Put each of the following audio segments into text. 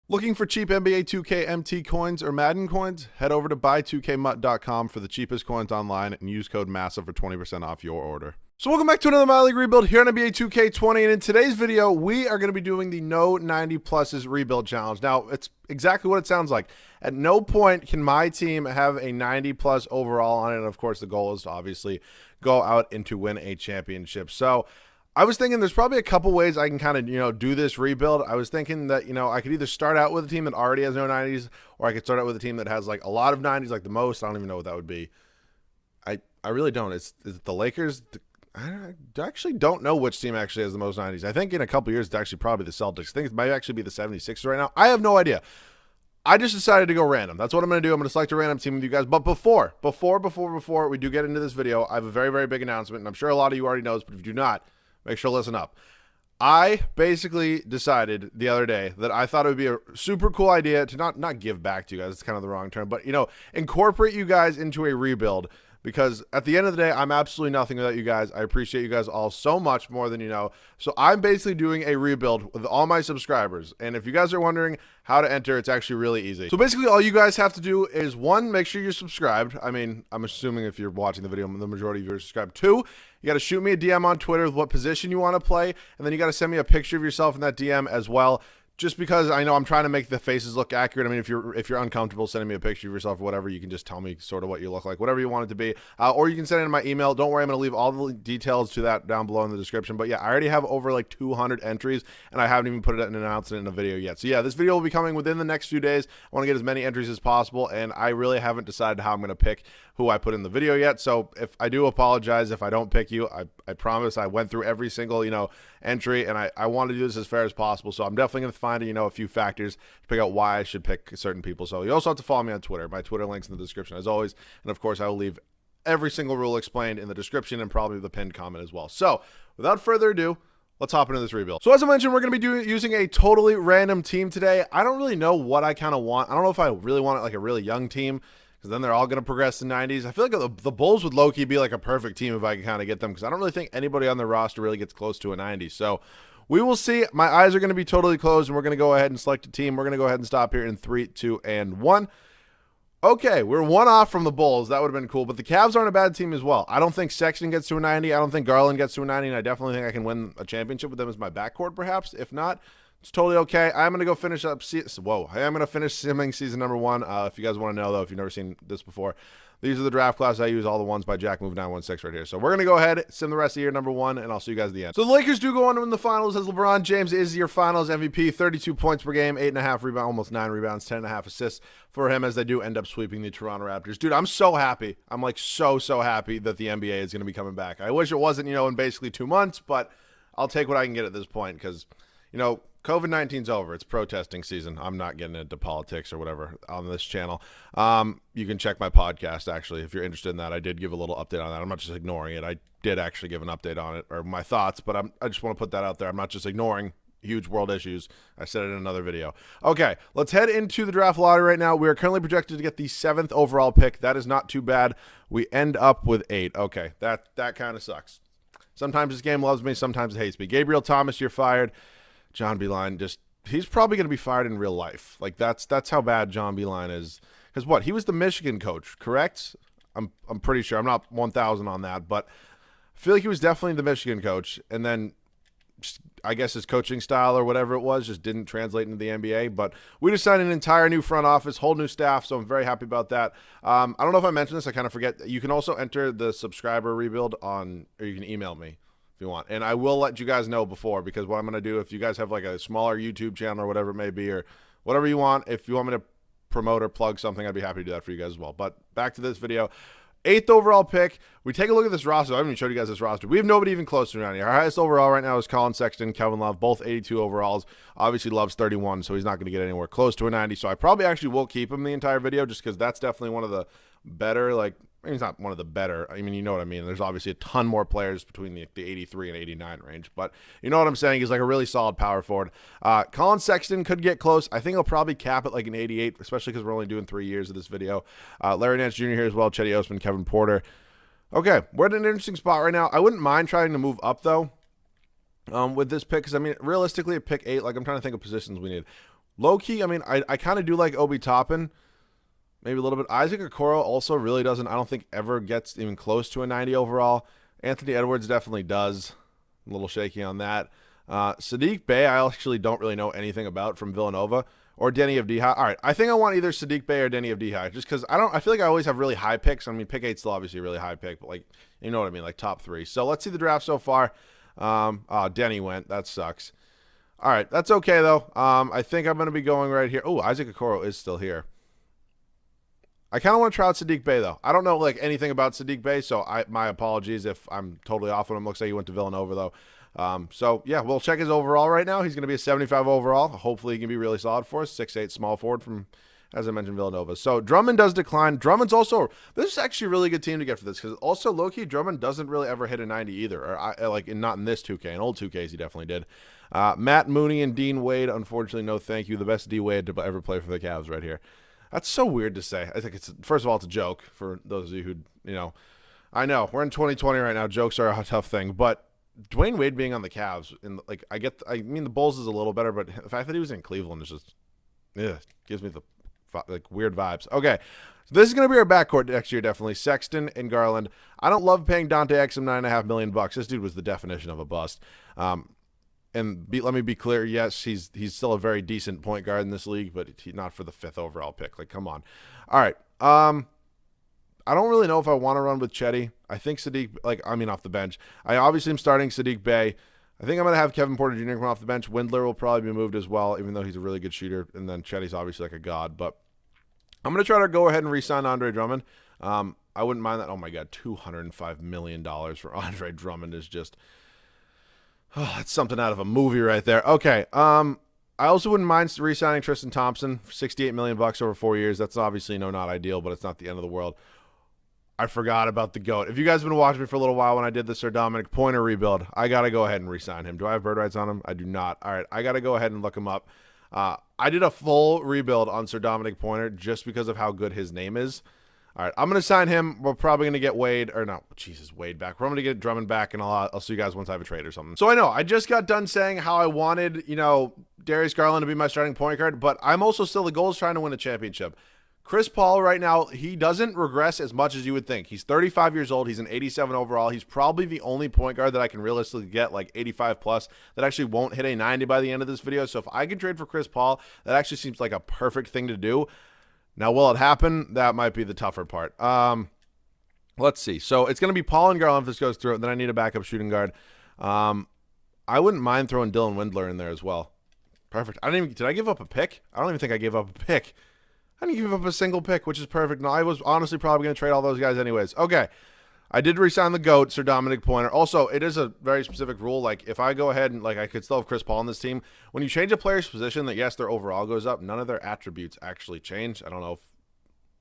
Looking for cheap NBA 2K MT coins or Madden coins? Head over to buy2kmut.com for the cheapest coins online and use code Massa for 20% off your order. So welcome back to another My League rebuild here on NBA 2K20, and in today's video, we are going to be doing the No 90 Pluses rebuild challenge. Now, it's exactly what it sounds like. At no point can my team have a 90 plus overall on it, and of course, the goal is to obviously go out and to win a championship. So I was thinking there's probably a couple ways I can kind of, do this rebuild. I was thinking that, I could either start out with a team that already has no 90s, or I could start out with a team that has like a lot of 90s, like the most. I don't even know what that would be. I really don't. Is it the Lakers? I actually don't know which team actually has the most 90s. I think in a couple years, it's actually probably the Celtics. I think it might actually be the 76ers right now. I have no idea. I just decided to go random. That's what I'm going to do. I'm going to select a random team with you guys. But before we do get into this video, I have a very, very big announcement, and I'm sure a lot of you already know this, but if you do not, make sure to listen up. I basically decided the other day that I thought it would be a super cool idea to not give back to you guys. It's kind of the wrong term, but, incorporate you guys into a rebuild. Because at the end of the day, I'm absolutely nothing without you guys. I appreciate you guys all so much more than you know. So I'm basically doing a rebuild with all my subscribers. And if you guys are wondering how to enter, it's actually really easy. So basically all you guys have to do is, one, make sure you're subscribed. I mean, I'm assuming if you're watching the video, the majority of you are subscribed. Two, you got to shoot me a DM on Twitter with what position you want to play. And then you got to send me a picture of yourself in that DM as well. Just because I know I'm trying to make the faces look accurate. I mean, if you're uncomfortable sending me a picture of yourself or whatever, you can just tell me sort of what you look like, whatever you want it to be. Or you can send it in my email. Don't worry, I'm going to leave all the details to that down below in the description. But yeah, I already have over like 200 entries, and I haven't even put it in an announcement in a video yet. So yeah, this video will be coming within the next few days. I want to get as many entries as possible, and I really haven't decided how I'm going to pick who I put in the video yet. So if I do apologize if I don't pick you, I promise I went through every single, entry, and I want to do this as fair as possible. So I'm definitely going to find, a few factors to pick out why I should pick certain people. So you also have to follow me on Twitter. My Twitter link's in the description as always. And of course, I will leave every single rule explained in the description and probably the pinned comment as well. So without further ado, let's hop into this rebuild. So as I mentioned, we're going to be using a totally random team today. I don't really know what I kind of want. I don't know if I really want like a really young team, because then they're all going to progress to 90s. I feel like the Bulls would low-key be like a perfect team if I can kind of get them, because I don't really think anybody on their roster really gets close to a 90. So we will see. My eyes are going to be totally closed, and we're going to go ahead and select a team. We're going to go ahead and stop here in 3, 2, and 1. Okay, we're one off from the Bulls. That would have been cool, but the Cavs aren't a bad team as well. I don't think Sexton gets to a 90. I don't think Garland gets to a 90, and I definitely think I can win a championship with them as my backcourt, perhaps. If not, it's totally okay. I'm going to go finish up. I'm going to finish simming season number 1. If you guys want to know, though, if you've never seen this before, these are the draft classes I use, all the ones by Jack Move 916 right here. So we're going to go ahead, sim the rest of year number 1, and I'll see you guys at the end. So the Lakers do go on to win the finals as LeBron James is your finals MVP. 32 points per game, 8.5 rebounds, almost 9 rebounds, 10.5 assists for him as they do end up sweeping the Toronto Raptors. Dude, I'm so happy. I'm like so happy that the NBA is going to be coming back. I wish it wasn't, in basically 2 months, but I'll take what I can get at this point because, COVID-19's over. It's protesting season. I'm not getting into politics or whatever on this channel. You can check my podcast, actually, if you're interested in that. I did give a little update on that. I'm not just ignoring it. I did actually give an update on it, or my thoughts, but I just want to put that out there. I'm not just ignoring huge world issues. I said it in another video. Okay, let's head into the draft lottery right now. We are currently projected to get the 7th overall pick. That is not too bad. We end up with 8. Okay, that kind of sucks. Sometimes this game loves me. Sometimes it hates me. Gabriel Thomas, you're fired. John Beeline, he's probably going to be fired in real life. Like that's how bad John Beeline is. Because what? He was the Michigan coach, correct? I'm pretty sure. I'm not 1,000 on that, but I feel like he was definitely the Michigan coach. And then I guess his coaching style or whatever it was just didn't translate into the NBA. But we just signed an entire new front office, whole new staff, so I'm very happy about that. I don't know if I mentioned this. I kind of forget. You can also enter the subscriber rebuild or you can email me if you want. And I will let you guys know before, because what I'm going to do, if you guys have like a smaller YouTube channel or whatever it may be, or whatever you want, if you want me to promote or plug something, I'd be happy to do that for you guys as well. But back to this video. 8th overall pick. We take a look at this roster. I haven't even showed you guys this roster. We have nobody even close to 90. Our highest overall right now is Colin Sexton, Kevin Love, both 82 overalls. Obviously, Love's 31, so he's not going to get anywhere close to a 90. So I probably actually will keep him the entire video, just because that's definitely one of the better, he's not one of the better. I mean, you know what I mean. There's obviously a ton more players between the 83 and 89 range, but you know what I'm saying. He's like a really solid power forward. Colin Sexton could get close. I think he'll probably cap at like an 88, especially because we're only doing 3 years of this video. Larry Nance Jr. here as well. Chetty Osman, Kevin Porter. Okay, we're at an interesting spot right now. I wouldn't mind trying to move up though with this pick, because I mean, realistically, at pick 8, like I'm trying to think of positions we need. Low-key, I mean, I kind of do like Obi Toppin. Maybe a little bit. Isaac Okoro also really doesn't, I don't think, ever gets even close to a 90 overall. Anthony Edwards definitely does. A little shaky on that. Sadiq Bey, I actually don't really know anything about from Villanova. Or Denny of D-High. All right, I think I want either Sadiq Bey or Denny of D-High, just because I feel like I always have really high picks. I mean, pick 8's still obviously a really high pick, but, like, you know what I mean, like top 3. So let's see the draft so far. Denny went. That sucks. All right, that's okay, though. I think I'm going to be going right here. Oh, Isaac Okoro is still here. I kind of want to try out Sadiq Bey, though. I don't know, like, anything about Sadiq Bey, so my apologies if I'm totally off on him. Looks like he went to Villanova, though. So, yeah, we'll check his overall right now. He's going to be a 75 overall. Hopefully he can be really solid for us. 6'8", small forward from, as I mentioned, Villanova. So, Drummond does decline. Drummond's also – this is actually a really good team to get for this because also, low-key, Drummond doesn't really ever hit a 90 either. Or not in this 2K. In old 2Ks, he definitely did. Matt Mooney and Dean Wade, unfortunately, no thank you. The best D Wade to ever play for the Cavs right here. That's so weird to say. I think first of all, it's a joke for those of you who, you know, I know we're in 2020 right now. Jokes are a tough thing, but Dwayne Wade being on the Cavs, and like I mean the Bulls is a little better, but the fact that he was in Cleveland is just, gives me the like weird vibes. Okay, so this is gonna be our backcourt next year, definitely Sexton and Garland. I don't love paying Dante Exum $9.5 million. This dude was the definition of a bust. Let me be clear, yes, he's still a very decent point guard in this league, but he's not for the 5th overall pick. Like, come on. All right. I don't really know if I want to run with Chetty. I think Sadiq, off the bench. I obviously am starting Sadiq Bey. I think I'm going to have Kevin Porter Jr. come off the bench. Windler will probably be moved as well, even though he's a really good shooter. And then Chetty's obviously like a god. But I'm going to try to go ahead and re-sign Andre Drummond. I wouldn't mind that. Oh, my God, $205 million for Andre Drummond is just... Oh, that's something out of a movie right there. Okay. I also wouldn't mind re-signing Tristan Thompson for $68 million over 4 years. That's obviously not ideal, but it's not the end of the world. I forgot about the GOAT. If you guys have been watching me for a little while when I did the Sir Dominic Pointer rebuild, I got to go ahead and re-sign him. Do I have bird rights on him? I do not. All right. I got to go ahead and look him up. I did a full rebuild on Sir Dominic Pointer just because of how good his name is. All right, I'm going to sign him. We're probably going to get Wade back. We're going to get Drummond back, and I'll see you guys once I have a trade or something. So I know, I just got done saying how I wanted, Darius Garland to be my starting point guard, but I'm also still, the goal is trying to win a championship. Chris Paul right now, he doesn't regress as much as you would think. He's 35 years old. He's an 87 overall. He's probably the only point guard that I can realistically get, like 85 plus, that actually won't hit a 90 by the end of this video. So if I can trade for Chris Paul, that actually seems like a perfect thing to do. Now, will it happen? That might be the tougher part. Let's see. So it's going to be Paul and Garland if this goes through. Then I need a backup shooting guard. I wouldn't mind throwing Dylan Windler in there as well. Perfect. Did I give up a pick? I don't even think I gave up a pick. I didn't give up a single pick, which is perfect. No, I was honestly probably going to trade all those guys anyways. Okay. I did re-sign the GOAT, Sir Dominic Pointer. Also, it is a very specific rule. Like, if I go ahead and, I could still have Chris Paul on this team. When you change a player's position, that, yes, their overall goes up, none of their attributes actually change. I don't know if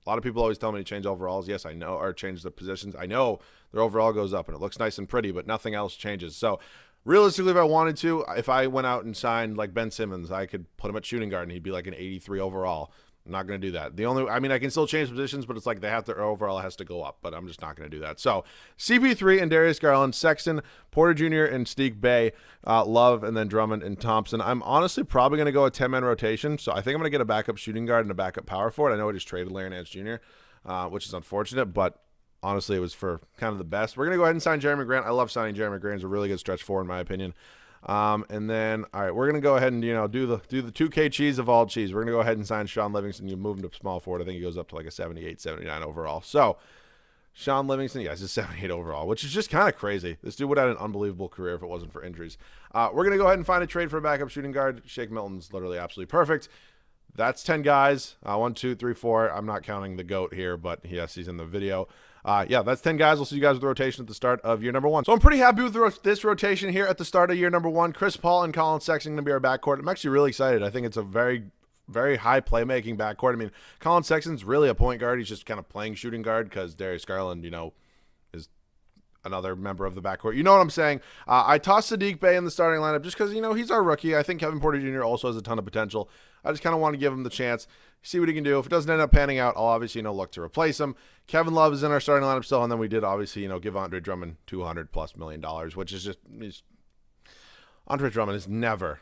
a lot of people always tell me to change overalls. Yes, I know. Or change the positions. I know their overall goes up, and it looks nice and pretty, but nothing else changes. So, realistically, if I wanted to, if I went out and signed, Ben Simmons, I could put him at shooting guard, and he'd be like an 83 overall. I'm not going to do that. I can still change positions, but it's like their overall has to go up, but I'm just not going to do that. So CP3 and Darius Garland, Sexton, Porter Jr. and Sadiq Bey, Love, and then Drummond and Thompson. I'm honestly probably going to go a 10-man rotation. So I think I'm going to get a backup shooting guard and a backup power forward. I know I just traded Larry Nance Jr., which is unfortunate, but honestly, it was for kind of the best. We're going to go ahead and sign Jeremy Grant. I love signing Jeremy Grant. He's a really good stretch forward, in my opinion. And then, all right, we're going to go ahead and, do the 2K cheese of all cheese. We're going to go ahead and sign Shaun Livingston. You move him to small forward. I think he goes up to like a 78, 79 overall. So, Shaun Livingston, he's a 78 overall, which is just kind of crazy. This dude would have had an unbelievable career if it wasn't for injuries. We're going to go ahead and find a trade for a backup shooting guard. Shake Milton's literally absolutely perfect. That's 10 guys. 1, 2, 3, 4. I'm not counting the GOAT here, but yes, he's in the video. That's 10 guys. We'll see you guys with the rotation at the start of year number 1. So I'm pretty happy with this rotation here at the start of year number 1. Chris Paul and Colin Sexton going to be our backcourt. I'm actually really excited. I think it's a very, very high playmaking backcourt. I mean, Colin Sexton's really a point guard. He's just kind of playing shooting guard because Darius Garland, is another member of the backcourt. You know what I'm saying? I tossed Sadiq Bey in the starting lineup just because, he's our rookie. I think Kevin Porter Jr. also has a ton of potential. I just kind of want to give him the chance, see what he can do. If it doesn't end up panning out, I'll obviously, look to replace him. Kevin Love is in our starting lineup still, and then we did obviously, give Andre Drummond $200+ million, which is just, Andre Drummond is never,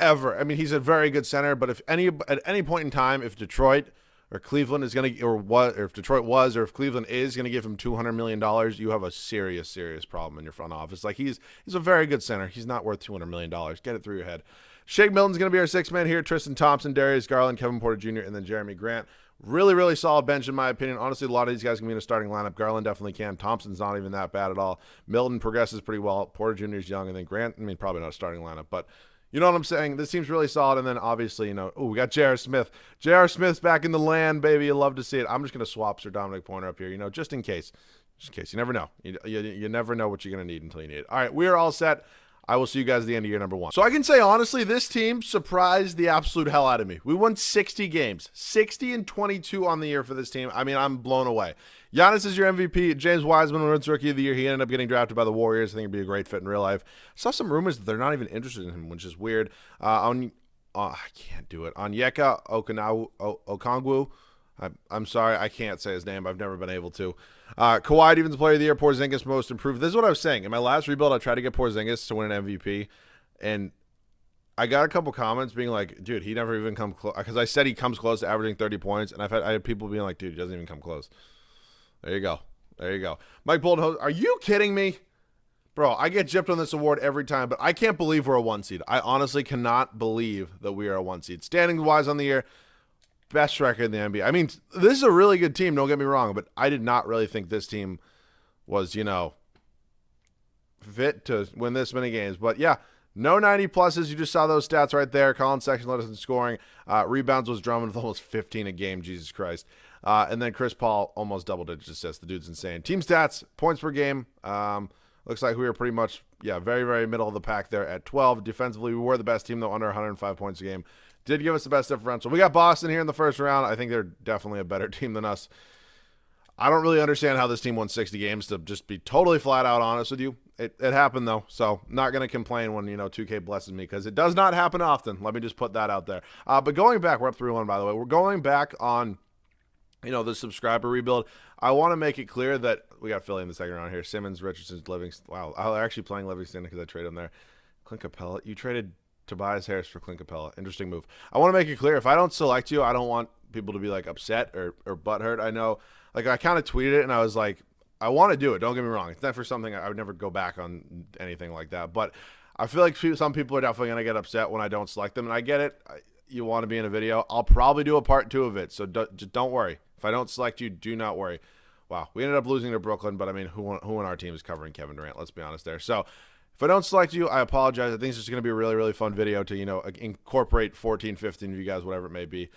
ever. I mean, he's a very good center, but if at any point in time, if Detroit or Cleveland is going to, or if Detroit was, or if Cleveland is going to give him $200 million, you have a serious, serious problem in your front office. Like, he's a very good center. He's not worth $200 million. Get it through your head. Shake Milton's going to be our sixth man here. Tristan Thompson, Darius Garland, Kevin Porter Jr., and then Jeremy Grant. Really, really solid bench in my opinion. Honestly, a lot of these guys can be in a starting lineup. Garland definitely can. Thompson's not even that bad at all. Milton progresses pretty well. Porter Jr. is young, and then Grant, I mean, probably not a starting lineup, but you know what I'm saying? This team's really solid. And then obviously, you know, we got J.R. Smith. J.R. Smith's back in the land, baby. You love to see it. I'm just going to swap Sir Dominic Pointer up here, you know, just in case. Just in case. You never know. You never know what you're going to need until you need it. All right, we are all set. I will see you guys at the end of year number 1. So I can say, honestly, this team surprised the absolute hell out of me. We won 60 games. 60-22 on the year for this team. I mean, I'm blown away. Giannis is your MVP. James Wiseman wins Rookie of the Year. He ended up getting drafted by the Warriors. I think he'd be a great fit in real life. Saw some rumors that they're not even interested in him, which is weird. I can't do it. Onyeka Okongwu. I'm sorry, I can't say his name. I've never been able to. Kawhi Defensive Player of the Year, Porzingis Most Improved. This is what I was saying. In my last rebuild, I tried to get Porzingis to win an MVP, and I got a couple comments being like, dude, he never even come close. Because I said he comes close to averaging 30 points, and I had people being like, dude, he doesn't even come close. There you go. There you go. Mike Bolden, are you kidding me? Bro, I get gypped on this award every time, but I can't believe we're a 1 seed. I honestly cannot believe that we are a 1 seed. Standings-wise on the year, best record in the NBA. I mean, this is a really good team, don't get me wrong, but I did not really think this team was, you know, fit to win this many games. But yeah, no 90 pluses. You just saw those stats right there. Colin Sexton led us in scoring. Rebounds was Drummond with almost 15 a game. Jesus Christ. And then Chris Paul, almost double-digit assists. The dude's insane. Team stats, points per game. Looks like we were pretty much, very, very middle of the pack there at 12. Defensively, we were the best team, though, under 105 points a game. Did give us the best differential. We got Boston here in the first round. I think they're definitely a better team than us. I don't really understand how this team won 60 games, to just be totally flat out honest with you. It happened, though, so not going to complain when, 2K blesses me, because it does not happen often. Let me just put that out there. But going back, we're up 3-1, by the way. We're going back on, the subscriber rebuild. I want to make it clear that we got Philly in the second round here. Simmons, Richardson, Livingston. Wow, I'm actually playing Livingston because I traded him there. Clint Capella. You traded Tobias Harris for Clint Capella. Interesting move. I want to make it clear, if I don't select you, I don't want people to be like upset or butthurt. I know, like, I kind of tweeted it and I was like, I want to do it. Don't get me wrong. It's not for something I would never go back on anything like that. But I feel like some people are definitely going to get upset when I don't select them. And I get it. You want to be in a video. I'll probably do a part 2 of it. So just don't worry. If I don't select you, do not worry. Wow. We ended up losing to Brooklyn, but I mean, who on our team is covering Kevin Durant? Let's be honest there. So if I don't select you, I apologize. I think it's just going to be a really, really fun video to, incorporate 14, 15 of you guys, whatever it may be.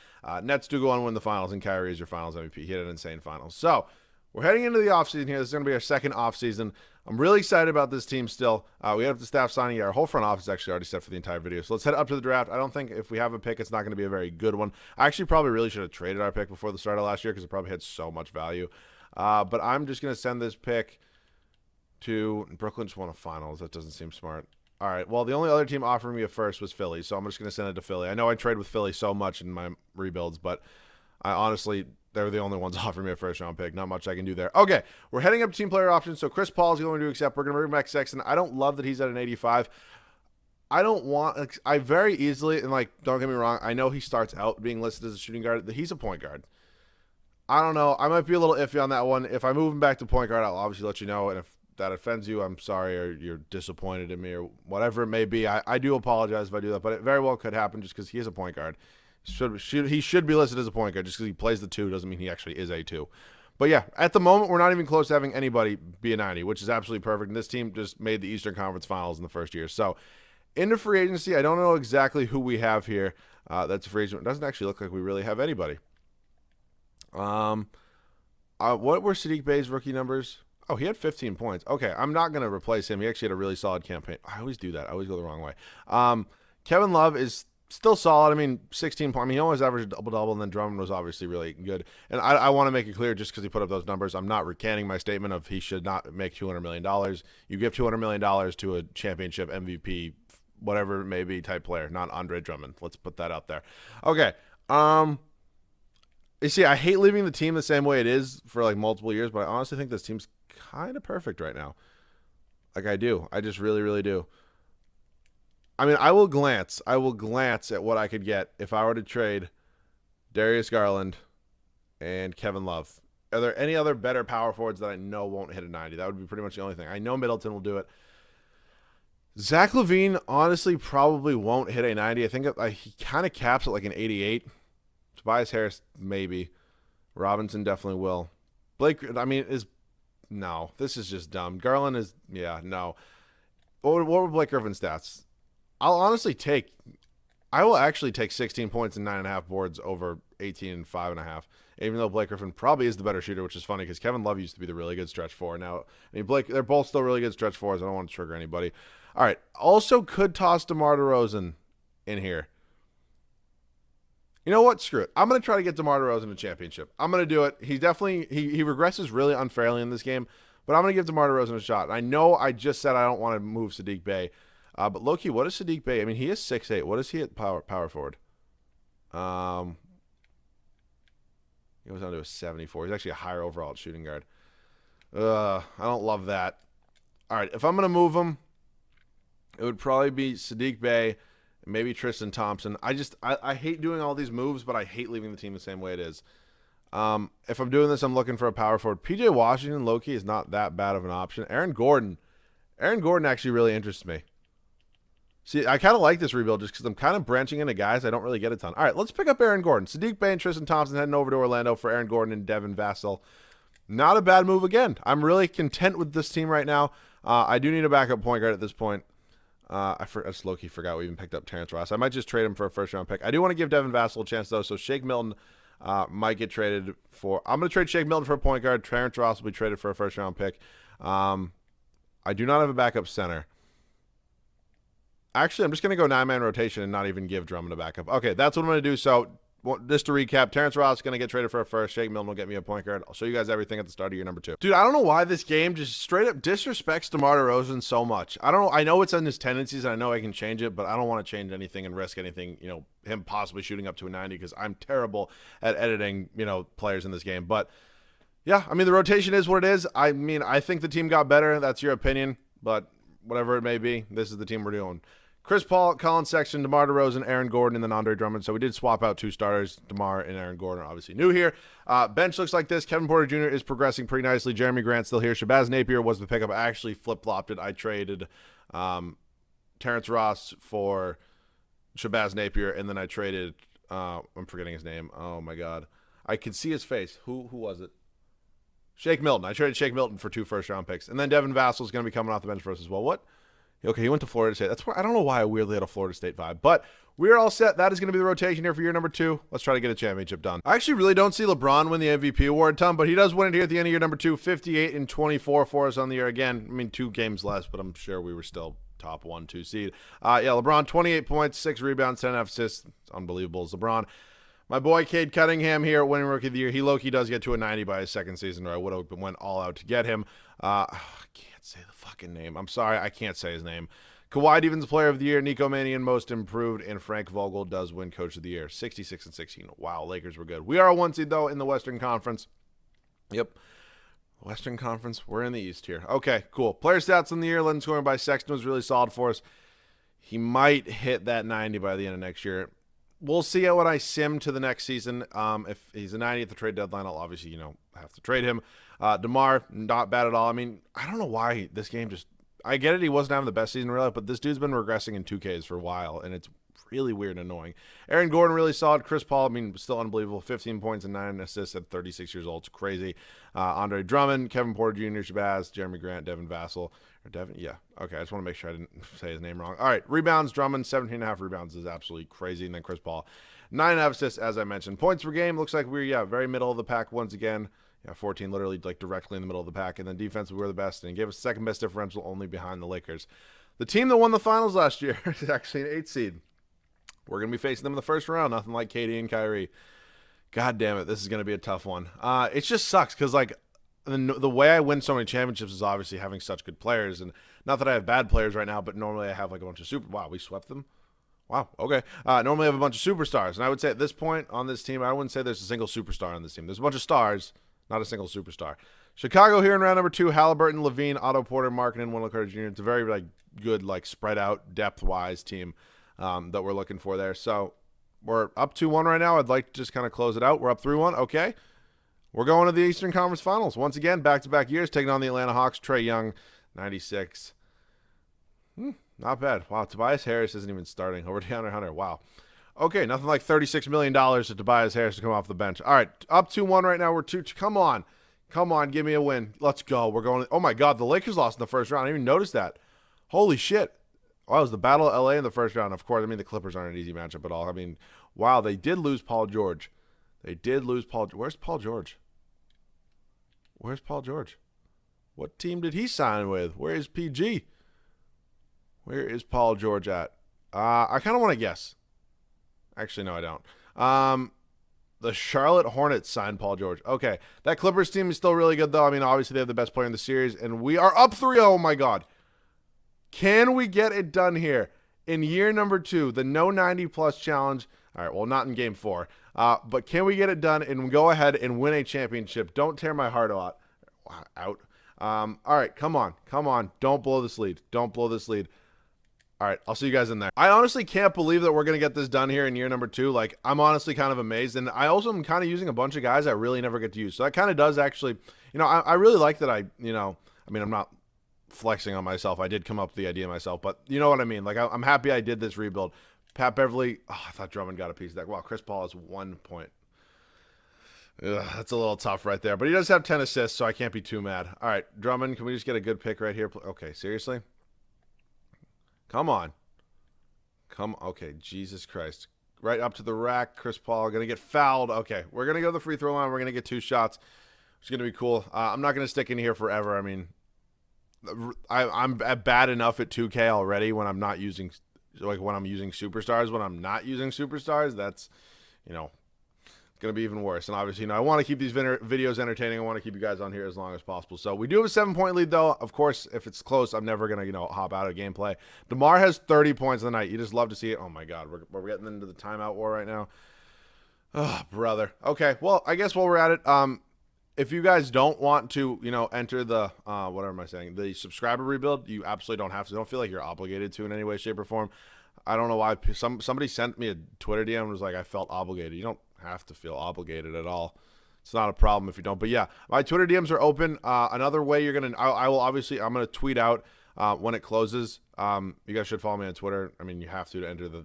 Nets do go on to win the finals, and Kyrie is your finals MVP. He had an insane finals. So we're heading into the offseason here. This is going to be our second offseason. I'm really excited about this team still. We have the staff signing. Our whole front office is actually already set for the entire video. So let's head up to the draft. I don't think if we have a pick, it's not going to be a very good one. I actually probably really should have traded our pick before the start of last year because it probably had so much value. But I'm just going to send this pick to Brooklyn. Just won a finals. That doesn't seem smart. All right. Well, the only other team offering me a first was Philly, so I'm just going to send it to Philly. I know I trade with Philly so much in my rebuilds, but I honestly, they're the only ones offering me a first-round pick. Not much I can do there. Okay, we're heading up to team player options, so Chris Paul is going to accept. We're going to bring back Sexton. I don't love that he's at an 85. I very easily, and don't get me wrong, I know he starts out being listed as a shooting guard. He's a point guard. I don't know. I might be a little iffy on that one. If I move him back to point guard, I'll obviously let you know, and if that offends you, I'm sorry, or you're disappointed in me, or whatever it may be. I do apologize if I do that, but it very well could happen just because he is a point guard. He should be listed as a point guard. Just because he plays the 2 doesn't mean he actually is a 2. But yeah, at the moment, we're not even close to having anybody be a 90, which is absolutely perfect. And this team just made the Eastern Conference Finals in the first year. So into free agency, I don't know exactly who we have here. That's a free agent. It doesn't actually look like we really have anybody. What were Sadiq Bey's rookie numbers? Oh, he had 15 points. Okay, I'm not going to replace him. He actually had a really solid campaign. I always do that. I always go the wrong way. Kevin Love is still solid. I mean, 16 points. I mean, he always averaged a double-double, and then Drummond was obviously really good. And I want to make it clear, just because he put up those numbers, I'm not recanting my statement of he should not make $200 million. You give $200 million to a championship MVP, whatever it may be, type player, not Andre Drummond. Let's put that out there. Okay. You see, I hate leaving the team the same way it is for multiple years, but I honestly think this team's kind of perfect right now. I do. I just really, really do. I mean, I will glance at what I could get if I were to trade Darius Garland and Kevin Love. Are there any other better power forwards that I know won't hit a 90? That would be pretty much the only thing. I know Middleton will do it. Zach LaVine honestly probably won't hit a 90. I think he kind of caps at like an 88. Tobias Harris maybe. Robinson definitely will. Blake, I mean, no. This is just dumb. Garland is, yeah, no. What were Blake Griffin's stats? I will actually take 16 points and 9.5 boards over 18 and 5.5. Even though Blake Griffin probably is the better shooter, which is funny because Kevin Love used to be the really good stretch four. Now, I mean, they're both still really good stretch fours. I don't want to trigger anybody. All right. Also could toss DeMar DeRozan in here. You know what? Screw it. I'm going to try to get DeMar DeRozan a championship. I'm going to do it. He regresses really unfairly in this game, but I'm going to give DeMar DeRozan a shot. I know I just said I don't want to move Saddiq Bey, but low-key, what is Saddiq Bey? I mean, he is 6'8". What is he at power forward? He goes down to a 74. He's actually a higher overall at shooting guard. I don't love that. All right, if I'm going to move him, it would probably be Saddiq Bey, maybe Tristan Thompson. I hate doing all these moves, but I hate leaving the team the same way it is. If I'm doing this, I'm looking for a power forward. PJ Washington, low-key, is not that bad of an option. Aaron Gordon actually really interests me. See, I kind of like this rebuild just because I'm kind of branching into guys I don't really get a ton. All right, let's pick up Aaron Gordon. Saddiq Bey and Tristan Thompson heading over to Orlando for Aaron Gordon and Devin Vassell. Not a bad move again. I'm really content with this team right now. I do need a backup point guard at this point. I just low-key forgot we even picked up Terrence Ross. I might just trade him for a first-round pick. I do want to give Devin Vassell a chance, though, so Shake Milton might get traded for. I'm going to trade Shake Milton for a point guard. Terrence Ross will be traded for a first-round pick. I do not have a backup center. Actually, I'm just going to go 9-man rotation and not even give Drummond a backup. Okay, that's what I'm going to do. So, just to recap, Terrence Ross is going to get traded for a first. Shake Milton will get me a point guard. I'll show you guys everything at the start of year number 2. Dude, I don't know why this game just straight up disrespects DeMar DeRozan so much. I don't know. I know it's in his tendencies, and I know I can change it, but I don't want to change anything and risk anything, him possibly shooting up to a 90 because I'm terrible at editing, players in this game. But, yeah, I mean, the rotation is what it is. I mean, I think the team got better. That's your opinion, but whatever it may be, this is the team we're doing. Chris Paul, Colin Sexton, DeMar DeRozan, Aaron Gordon, and then Andre Drummond. So we did swap out 2 starters. DeMar and Aaron Gordon are obviously new here. Bench looks like this. Kevin Porter Jr. is progressing pretty nicely. Jeremy Grant still here. Shabazz Napier was the pickup. I actually flip-flopped it. I traded Terrence Ross for Shabazz Napier, and then I traded I'm forgetting his name. Oh, my God. I could see his face. Who was it? Shake Milton. I traded Shake Milton for 2 first-round picks. And then Devin Vassell is going to be coming off the bench for us as well. What? Okay, he went to Florida State. That's why I don't know why I weirdly had a Florida State vibe, but we're all set. That is going to be the rotation here for year number 2. Let's try to get a championship done. I actually really don't see LeBron win the MVP award, Tom, but he does win it here at the end of year number 2. 58 and 24 for us on the year again. I mean, 2 games less, but I'm sure we were still top 1-2 seed. LeBron, 28 points, 6 rebounds, 10 assists. It's unbelievable. It's LeBron. My boy Cade Cunningham here, winning Rookie of the Year. He low-key does get to a 90 by his second season, or I would have went all out to get him. I can't say the fucking name. I'm sorry, I can't say his name. Kawhi Defensive Player of the Year, Nico Mannion Most Improved, and Frank Vogel does win Coach of the Year. 66 and 16. Wow, Lakers were good. We are a 1 seed, though, in the Western Conference. Yep. Western Conference. We're in the East here. Okay, cool. Player stats in the year. Leading scoring by Sexton was really solid for us. He might hit that 90 by the end of next year. We'll see what I sim to the next season. If he's a 90 at the trade deadline, I'll obviously, have to trade him. DeMar, not bad at all. I mean, I don't know why this game just... I get it, he wasn't having the best season in real life, but this dude's been regressing in 2Ks for a while, and it's really weird and annoying. Aaron Gordon, really solid. Chris Paul, I mean, still unbelievable. 15 points and 9 assists at 36 years old. It's crazy. Andre Drummond, Kevin Porter Jr., Shabazz, Jeremy Grant, Devin Vassell. Or Devin? Yeah. Okay, I just want to make sure I didn't say his name wrong. All right, rebounds, Drummond, 17.5 rebounds is absolutely crazy. And then Chris Paul, 9.5 assists, as I mentioned. Points per game, looks like we're, very middle of the pack once again. Yeah, 14, literally like directly in the middle of the pack. And then defense, we were the best and gave us second best differential only behind the Lakers. The team that won the finals last year is actually an 8 seed. We're going to be facing them in the first round. Nothing like KD and Kyrie. God damn it. This is going to be a tough one. It just sucks because like the way I win so many championships is obviously having such good players. And not that I have bad players right now, but normally I have like a bunch of wow, we swept them. Wow, okay. Normally I have a bunch of superstars. And I would say at this point on this team, I wouldn't say there's a single superstar on this team. There's a bunch of stars, not a single superstar. Chicago here in round number 2. Halliburton, LAVINE, Otto Porter, Markkanen, Wendell Carter Jr. It's a very like good like spread out depth-wise team that we're looking for there. So we're up 2-1 right now. I'd like to just kind of close it out. We're up 3-1. Okay. We're going to the Eastern Conference Finals. Once again, back-to-back years, taking on the Atlanta Hawks. Trae Young, 96. Not bad. Wow, Tobias Harris isn't even starting. Over DeAndre Hunter. Wow. Okay, nothing like $36 million to Tobias Harris to come off the bench. All right, up 2-1 right now. We're 2. Come on. Come on, give me a win. Let's go. We're going. Oh, my God, the Lakers lost in the first round. I didn't even notice that. Holy shit. Wow, it was the Battle of L.A. in the first round. Of course, I mean, the Clippers aren't an easy matchup at all. I mean, wow, they did lose Paul George. They did lose Paul. Where's Paul George? Where's Paul George? What team did he sign with? Where is PG? Where is Paul George at? I kind of want to guess. Actually, no, I don't. The Charlotte Hornets signed Paul George. Okay. That Clippers team is still really good, though. I mean, obviously, they have the best player in the series, and we are up 3-0. Oh, my God. Can we get it done here in year number 2, the no 90-plus challenge? All right, well, not in game 4. But can we get it done and go ahead and win a championship? Don't tear my heart out. All right, come on. Come on. Don't blow this lead. Don't blow this lead. All right, I'll see you guys in there. I honestly can't believe that we're going to get this done here in year number 2. Like, I'm honestly kind of amazed. And I also am kind of using a bunch of guys I really never get to use. So that kind of does actually, I really like that I mean, I'm not flexing on myself. I did come up with the idea myself. But you know what I mean? Like, I'm happy I did this rebuild. Pat Beverly, I thought Drummond got a piece of that. Wow, Chris Paul has 1 point. Ugh, that's a little tough right there. But he does have 10 assists, so I can't be too mad. All right, Drummond, can we just get a good pick right here? Okay, seriously? Come on. Okay, Jesus Christ. Right up to the rack. Chris Paul going to get fouled. Okay, we're going to go to the free throw line. We're going to get 2 shots. It's going to be cool. I'm not going to stick in here forever. I mean, I'm bad enough at 2K already when I'm not using, like when I'm using superstars. When I'm not using superstars, that's, going to be even worse. And obviously, I want to keep these videos entertaining. I want to keep you guys on here as long as possible. So we do have a 7-point lead, though. Of course, if it's close, I'm never going to, hop out of gameplay. DeMar has 30 points in the night. You just love to see it. Oh, my God. We're getting into the timeout war right now. Oh, brother. Okay, well, I guess while we're at it, if you guys don't want to, enter the, whatever am I saying, the subscriber rebuild, you absolutely don't have to. Don't feel like you're obligated to in any way, shape, or form. I don't know why. Somebody sent me a Twitter DM and was like, I felt obligated. You don't have to feel obligated at all. It's not a problem if you don't. But yeah, my Twitter DMs are open. Another way you're gonna, I will obviously, I'm gonna tweet out when it closes. You guys should follow me on Twitter. I mean, you have to enter the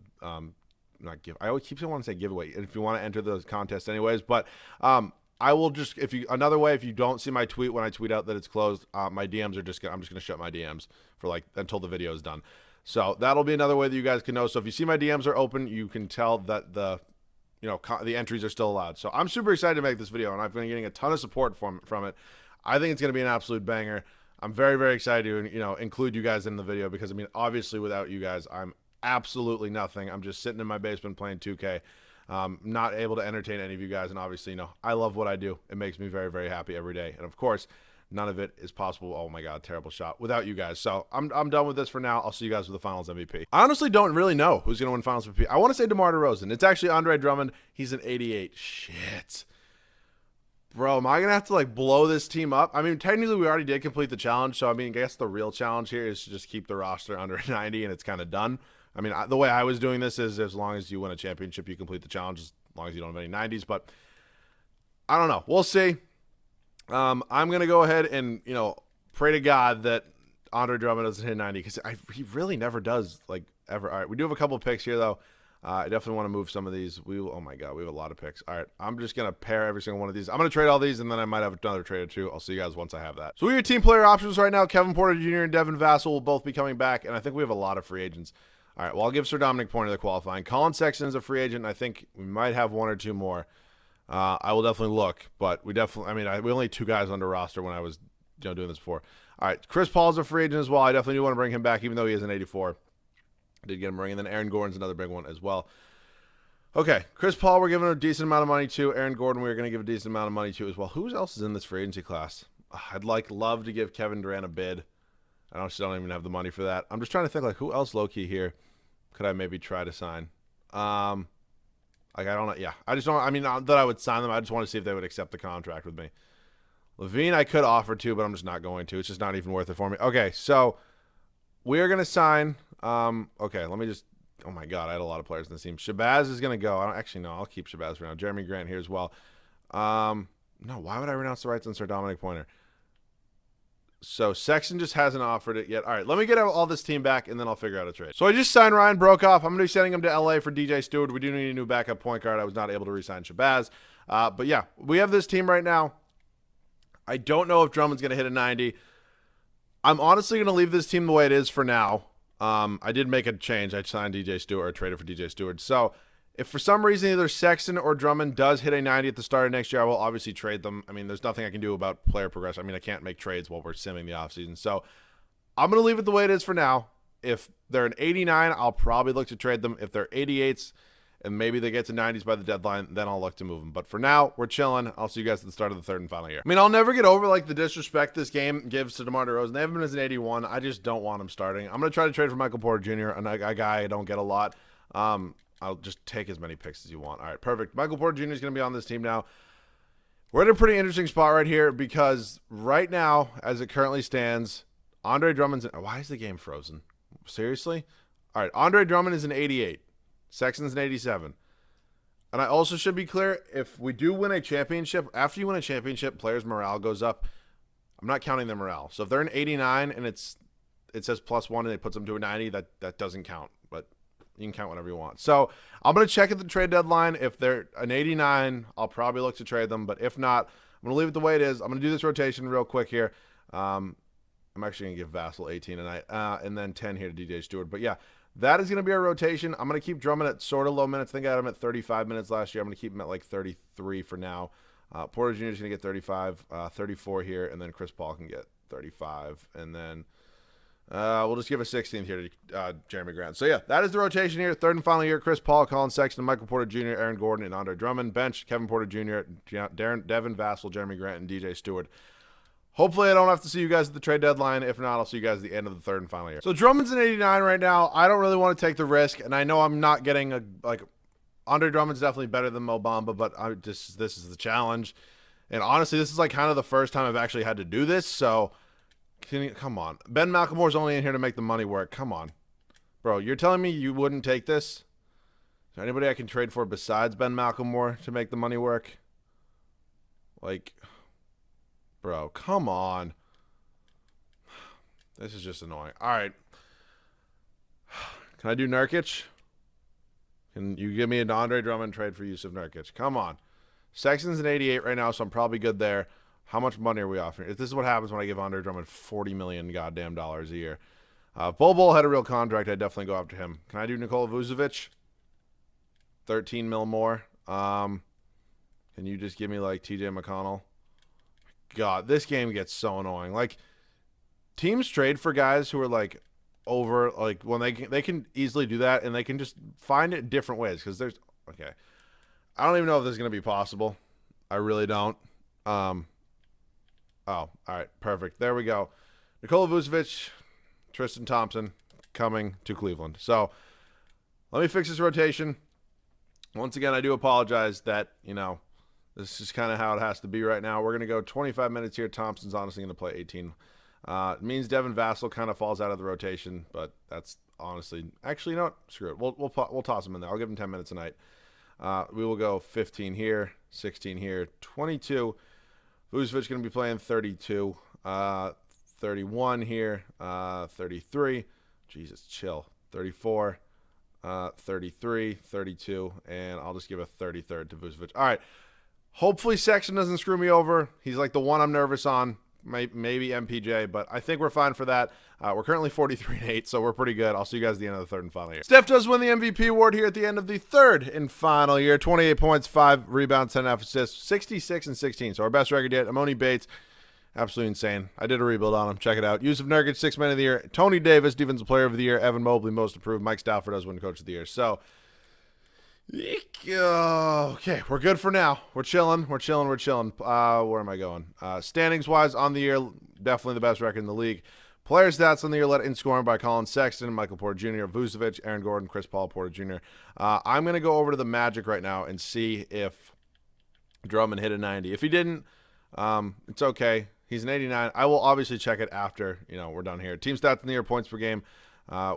not give. I always keep wanting to say giveaway. If you want to enter the contest, anyways, but I will just another way if you don't see my tweet when I tweet out that it's closed, my DMs are just I'm just gonna shut my DMs for like until the video is done. So that'll be another way that you guys can know. So if you see my DMs are open, you can tell that the entries are still allowed. So I'm super excited to make this video, and I've been getting a ton of support from it. I think it's going to be an absolute banger. I'm very, very excited to, include you guys in the video because, I mean, obviously without you guys, I'm absolutely nothing. I'm just sitting in my basement playing 2K, not able to entertain any of you guys. And obviously, I love what I do. It makes me very, very happy every day. And of course, none of it is possible. Oh my God, terrible shot without you guys. So I'm done with this for now. I'll see you guys with the Finals MVP. I honestly don't really know who's going to win Finals MVP. I want to say DeMar DeRozan. It's actually Andre Drummond. He's an 88. Shit. Bro, am I going to have to like blow this team up? I mean, technically we already did complete the challenge. So I mean, I guess the real challenge here is to just keep the roster under 90 and it's kind of done. I mean, the way I was doing this is as long as you win a championship, you complete the challenge as long as you don't have any 90s. But I don't know. We'll see. I'm going to go ahead and, pray to God that Andre Drummond doesn't hit 90 because he really never does, like, ever. All right, we do have a couple of picks here, though. I definitely want to move some of these. Oh, my God, we have a lot of picks. All right, I'm just going to pair every single one of these. I'm going to trade all these, and then I might have another trade or two. I'll see you guys once I have that. So your team player options right now, Kevin Porter Jr. and Devin Vassell will both be coming back, and I think we have a lot of free agents. All right, well, I'll give Sir Dominic Pointer the qualifying. Colin Sexton is a free agent, and I think we might have 1 or 2 more. I will definitely look, but we only had 2 guys on the roster when I was doing this before. All right, Chris Paul's a free agent as well. I definitely do want to bring him back, even though he is an 84. I did get him ring, and then Aaron Gordon's another big one as well. Okay, Chris Paul we're giving a decent amount of money to. Aaron Gordon we're going to give a decent amount of money to as well. Who else is in this free agency class? I'd love to give Kevin Durant a bid. I don't even have the money for that. I'm just trying to think, like, who else low-key here could I maybe try to sign? Like, I don't know. Yeah, I just don't. I mean, not that I would sign them. I just want to see if they would accept the contract with me. LAVINE I could offer to, but I'm just not going to. It's just not even worth it for me. Okay, so we are going to sign. Okay, let me just. Oh my God, I had a lot of players in this team. Shabazz is going to go. I don't actually know. I'll keep Shabazz for now. Jeremy Grant here as well. No, why would I renounce the rights on Sir Dominic Pointer? So Sexton just hasn't offered it yet. All right, let me get all this team back, and then I'll figure out a trade. So I just signed Ryan Brokoff. I'm going to be sending him to LA for DJ Stewart. We do need a new backup point guard. I was not able to re-sign Shabazz. But yeah, we have this team right now. I don't know if Drummond's going to hit a 90. I'm honestly going to leave this team the way it is for now. I did make a change. I signed DJ Stewart, or traded for DJ Stewart. So if for some reason either Sexton or Drummond does hit a 90 at the start of next year, I will obviously trade them. I mean, there's nothing I can do about player progression. I mean, I can't make trades while we're simming the offseason. So I'm going to leave it the way it is for now. If they're an 89, I'll probably look to trade them. If they're 88s and maybe they get to 90s by the deadline, then I'll look to move them. But for now, we're chilling. I'll see you guys at the start of the third and final year. I mean, I'll never get over like the disrespect this game gives to DeMar DeRozan. They have him as an 81. I just don't want him starting. I'm going to try to trade for Michael Porter Jr., a guy I don't get a lot. I'll just take as many picks as you want. All right, perfect. Michael Porter Jr. is going to be on this team now. We're in a pretty interesting spot right here because right now, as it currently stands, Andre Drummond's – why is the game frozen? Seriously? All right, Andre Drummond is an 88. Sexton's an 87. And I also should be clear, if we do win a championship, after you win a championship, players' morale goes up. I'm not counting their morale. So if they're an 89 and it says +1 and it puts them to a 90, that doesn't count. But you can count whatever you want. So I'm going to check at the trade deadline. If they're an 89, I'll probably look to trade them. But if not, I'm going to leave it the way it is. I'm going to do this rotation real quick here. I'm actually going to give Vassell 18 tonight and then 10 here to DJ Stewart. But yeah, that is going to be our rotation. I'm going to keep Drummond at sort of low minutes. I think I had him at 35 minutes last year. I'm going to keep him at like 33 for now. Porter Jr. is going to get 35, 34 here, and then Chris Paul can get 35. And then we'll just give a 16th here to Jeremy Grant. So yeah, that is the rotation here. Third and final year, Chris Paul, Colin Sexton, Michael Porter Jr., Aaron Gordon, and Andre Drummond. Bench, Kevin Porter Jr., Devin Vassell, Jeremy Grant, and DJ Stewart. Hopefully I don't have to see you guys at the trade deadline. If not, I'll see you guys at the end of the third and final year. So Drummond's an 89 right now. I don't really want to take the risk, and I know I'm not getting Andre Drummond's definitely better than Mo Bamba, but this is the challenge. And honestly, this is like kind of the first time I've actually had to do this, so come on. Ben McLemore's only in here to make the money work. Come on. Bro, you're telling me you wouldn't take this? Is there anybody I can trade for besides Ben McLemore to make the money work? Like, bro, come on. This is just annoying. All right. Can I do Nurkic? Can you give me an Andre Drummond trade for Yusuf Nurkic? Come on. Sexton's an 88 right now, so I'm probably good there. How much money are we offering? If this is what happens when I give Andre Drummond $40 million goddamn dollars a year. Bol had a real contract. I'd definitely go after him. Can I do Nikola Vucevic? 13 mil more. Can you just give me like TJ McConnell? God, this game gets so annoying. Like, teams trade for guys who are like over, like when they can easily do that, and they can just find it different ways because there's okay. I don't even know if this is gonna be possible. I really don't. Oh, all right, perfect. There we go. Nikola Vucevic, Tristan Thompson coming to Cleveland. So let me fix this rotation. Once again, I do apologize that, this is kind of how it has to be right now. We're going to go 25 minutes here. Thompson's honestly going to play 18. It means Devin Vassell kind of falls out of the rotation, but that's honestly – actually, you know what? Screw it. We'll toss him in there. I'll give him 10 minutes tonight. We will go 15 here, 16 here, 22. Vucevic going to be playing 32. 31 here, 33. Jesus, chill. 34, 33, 32, and I'll just give a 33rd to Vucevic. All right. Hopefully Sexton doesn't screw me over. He's like the one I'm nervous on. Maybe MPJ, but I think we're fine for that. We're currently 43-8, so we're pretty good. I'll see you guys at the end of the third and final year. Steph does win the MVP award here at the end of the third and final year. 28 points, 5 rebounds, 10 assists, 66 and 16. So our best record yet. Amoni Bates, absolutely insane. I did a rebuild on him. Check it out. Yusuf Nurkic, 6th man of the year. Tony Davis, defensive player of the year. Evan Mobley, most improved. Mike Stafford does win coach of the year. So, okay, we're good for now. We're chilling. Where am I going? Standings-wise on the year, definitely the best record in the league. Player stats on the year led in scoring by Colin Sexton, Michael Porter Jr., Vucevic, Aaron Gordon, Chris Paul, Porter Jr. I'm going to go over to the Magic right now and see if Drummond hit a 90. If he didn't, It's okay. He's an 89. I will obviously check it after, we're done here. Team stats in the year, points per game.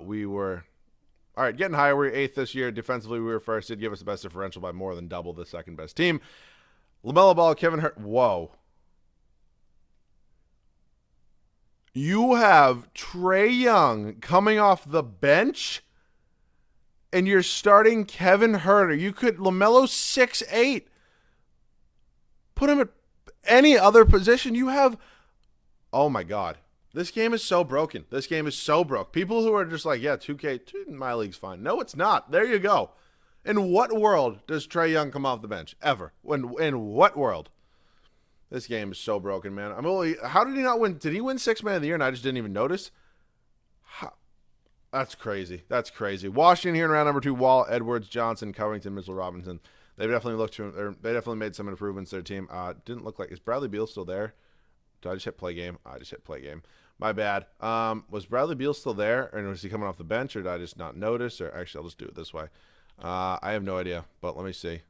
We were, all right, getting higher. We were 8th this year. Defensively, we were 1st. Did give us the best differential by more than double the second best team. LaMelo Ball, Kevin Hurt. Whoa. You have Trae Young coming off the bench, and you're starting Kevin Huerter. You could, LaMelo 6'8". Put him at any other position. You have, oh my God. This game is so broken. This game is so broke. People who are just like, yeah, 2K, my league's fine. No, it's not. There you go. In what world does Trae Young come off the bench? Ever. In what world? This game is so broken, man. How did he not win? Did he win 6th man of the year and I just didn't even notice? That's crazy. That's crazy. Washington here in round number 2. Wall, Edwards, Johnson, Covington, Mitchell Robinson. They definitely made some improvements to their team. Didn't look like, is Bradley Beal still there? Did I just hit play game? I just hit play game. My bad. Was Bradley Beal still there, or was he coming off the bench, or did I just not notice? Or actually, I'll just do it this way. I have no idea, but let me see.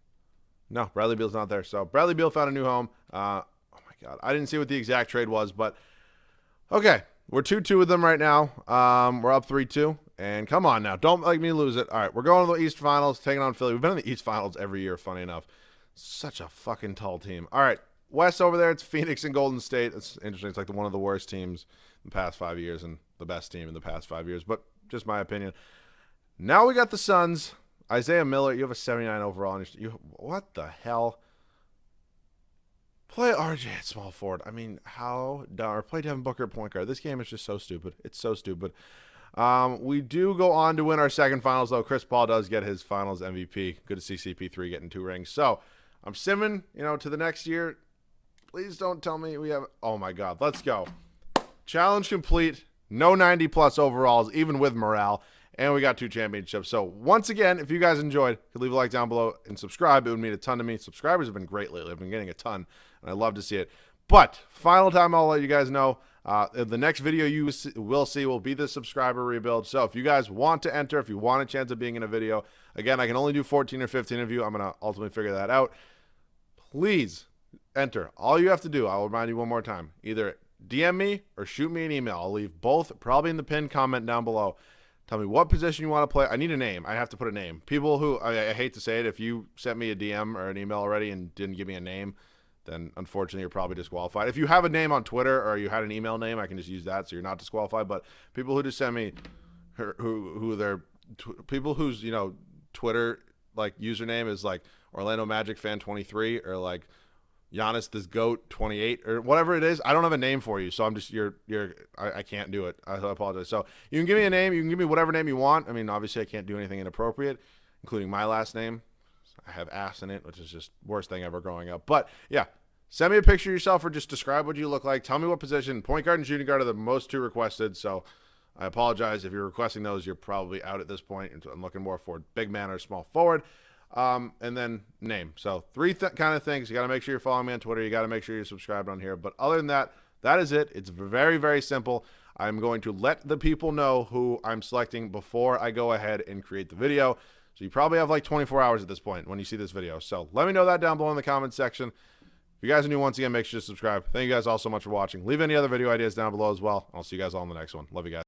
No, Bradley Beal's not there. So Bradley Beal found a new home. Oh my God, I didn't see what the exact trade was, but okay, we're 2-2 with them right now. We're up 3-2. And come on now, don't make me lose it. All right, we're going to the East Finals, taking on Philly. We've been in the East Finals every year, funny enough. Such a fucking tall team. All right, West over there, it's Phoenix and Golden State. It's interesting. It's like one of the worst teams in the past 5 years and the best team in the past 5 years, but just my opinion. Now we got the Suns. Isaiah Miller, you have a 79 overall. What the hell? Play RJ at small forward. I mean, how dumb. Or play Devin Booker at point guard. This game is just so stupid. It's so stupid. We do go on to win our second finals, though. Chris Paul does get his finals MVP. Good to see CP3 getting 2 rings. So I'm simming, to the next year. Please don't tell me we have. Oh my God, let's go. Challenge complete. No 90+ overalls, even with morale. And we got 2 championships. So once again, if you guys enjoyed, leave a like down below and subscribe. It would mean a ton to me. Subscribers have been great lately. I've been getting a ton, and I love to see it. But final time, I'll let you guys know. The next video you will see will be the subscriber rebuild. So if you guys want to enter, if you want a chance of being in a video, again, I can only do 14 or 15 of you. I'm going to ultimately figure that out. Please enter. All you have to do, I'll remind you one more time, either DM me or shoot me an email. I'll leave both probably in the pinned comment down below. Tell me what position you want to play. I need a name. I have to put a name. People who, I hate to say it, if you sent me a DM or an email already and didn't give me a name, then unfortunately you're probably disqualified. If you have a name on Twitter or you had an email name, I can just use that, so you're not disqualified. But people who just send me people whose Twitter like username is like Orlando Magic Fan 23 or like Giannis this Goat 28 or whatever it is, I don't have a name for you, so I'm just I can't do it. I apologize. So you can give me a name, you can give me whatever name you want. I mean, obviously I can't do anything inappropriate, including my last name. I have ass in it, which is just worst thing ever growing up. But yeah, send me a picture of yourself or just describe what you look like. Tell me what position. Point guard and shooting guard are the most 2 requested. So I apologize if you're requesting those. You're probably out at this point. I'm looking more for big man or small forward. And then name. So 3 kind of things. You got to make sure you're following me on Twitter. You got to make sure you're subscribed on here. But other than that, that is it. It's very, very simple. I'm going to let the people know who I'm selecting before I go ahead and create the video. So you probably have like 24 hours at this point when you see this video. So let me know that down below in the comments section. If you guys are new, once again, make sure to subscribe. Thank you guys all so much for watching. Leave any other video ideas down below as well. I'll see you guys all in the next one. Love you guys.